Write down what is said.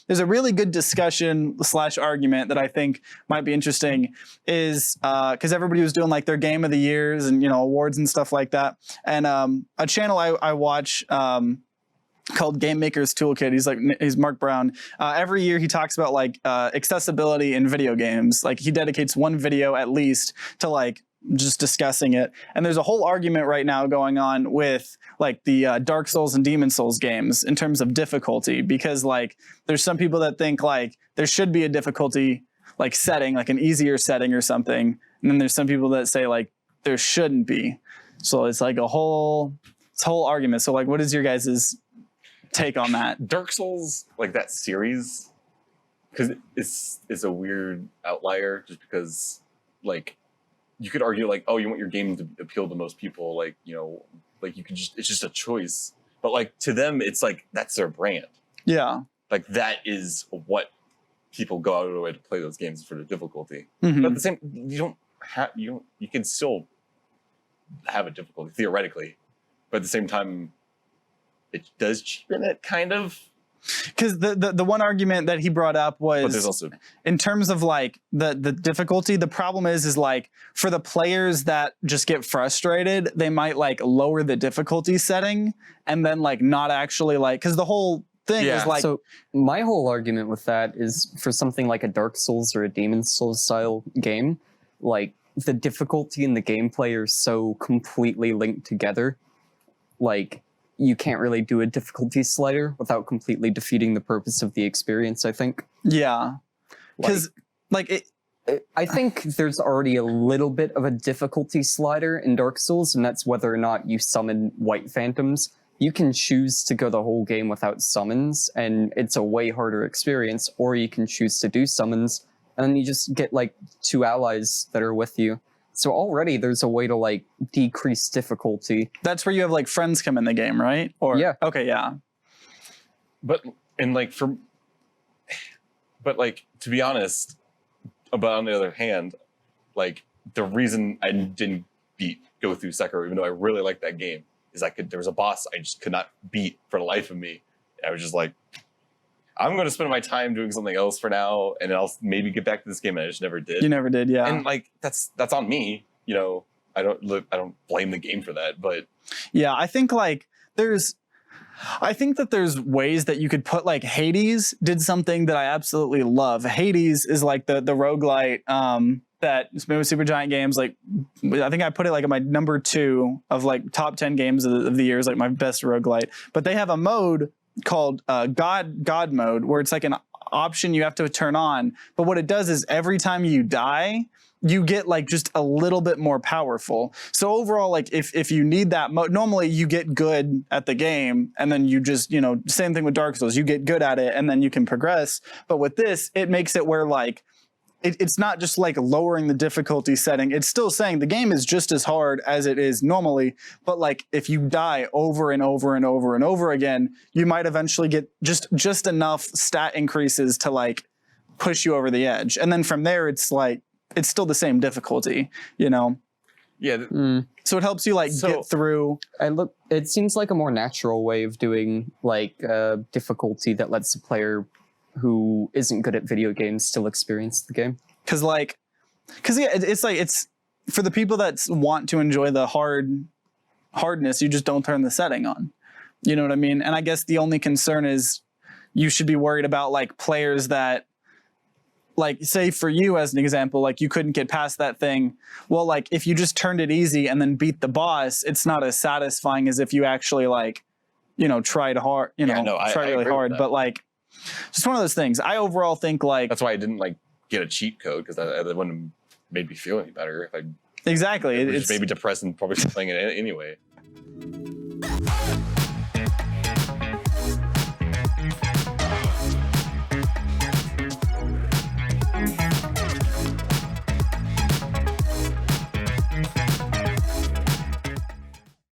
there's a really good discussion / argument that I think might be interesting is because everybody was doing like their game of the years and, you know, awards and stuff like that. And a channel I watch called Game Maker's Toolkit. He's Mark Brown. Every year he talks about like accessibility in video games. Like he dedicates one video at least to like just discussing it. And there's a whole argument right now going on with like the Dark Souls and Demon Souls games in terms of difficulty, because like there's some people that think like there should be a difficulty like setting, like an easier setting or something. And then there's some people that say like there shouldn't be. So it's like this whole argument. So like, what is your guys' take on that? Dark Souls, like that series, because it's a weird outlier just because like you could argue like, oh, you want your game to appeal to most people, like, you know, like you could just, it's just a choice. But like to them, it's like that's their brand. Yeah. Like that is what people go out of their way to play those games for the difficulty. Mm-hmm. But at the same, you can still have a difficulty theoretically, but at the same time, it does cheapen it kind of. Because the one argument that he brought up was, but there's also, in terms of like the difficulty, the problem is like for the players that just get frustrated, they might like lower the difficulty setting and then like not actually like, because the whole thing is like. So my whole argument with that is for something like a Dark Souls or a Demon Souls style game, like the difficulty and the gameplay are so completely linked together, like you can't really do a difficulty slider without completely defeating the purpose of the experience, I think. Yeah. Because I think there's already a little bit of a difficulty slider in Dark Souls, and that's whether or not you summon white phantoms. You can choose to go the whole game without summons, and it's a way harder experience, or you can choose to do summons, and then you just get like 2 allies that are with you. So already there's a way to like decrease difficulty. That's where you have like friends come in the game, right? Or yeah. Okay, yeah. But to be honest, but on the other hand, like the reason I didn't go through Sekiro, even though I really liked that game, is there was a boss I just could not beat for the life of me. I was just like, I'm going to spend my time doing something else for now, and I'll maybe get back to this game, and I just never did. You never did, yeah. And like that's on me, you know. I don't blame the game for that, but yeah, I think like I think that there's ways that you could put like Hades did something that I absolutely love. Hades is like the roguelite that is made with Supergiant Games. Like I think I put it like at my number 2 of like top 10 games of the year, is like my best roguelite. But they have a mode called God mode, where it's like an option you have to turn on, but what it does is every time you die you get like just a little bit more powerful. So overall, like if you need that mode, normally you get good at the game and then you just, you know, same thing with Dark Souls, you get good at it and then you can progress. But with this, it makes it where like it's not just like lowering the difficulty setting. It's still saying the game is just as hard as it is normally, but like if you die over and over and over and over again, you might eventually get just enough stat increases to like push you over the edge. And then from there, it's like, it's still the same difficulty, you know? Yeah. So it helps you like get through. It seems like a more natural way of doing like difficulty that lets the player who isn't good at video games still experience the game. Cause yeah, it's like, it's for the people that want to enjoy the hardness, you just don't turn the setting on. You know what I mean? And I guess the only concern is you should be worried about like players that, like, say for you as an example, like you couldn't get past that thing. Well, like if you just turned it easy and then beat the boss, it's not as satisfying as if you actually like, you know, tried hard, you know, tried really hard. But like, just one of those things. I overall think like that's why I didn't like get a cheat code, because that wouldn't have made me feel any better if I exactly. It's maybe depressed and probably playing it anyway.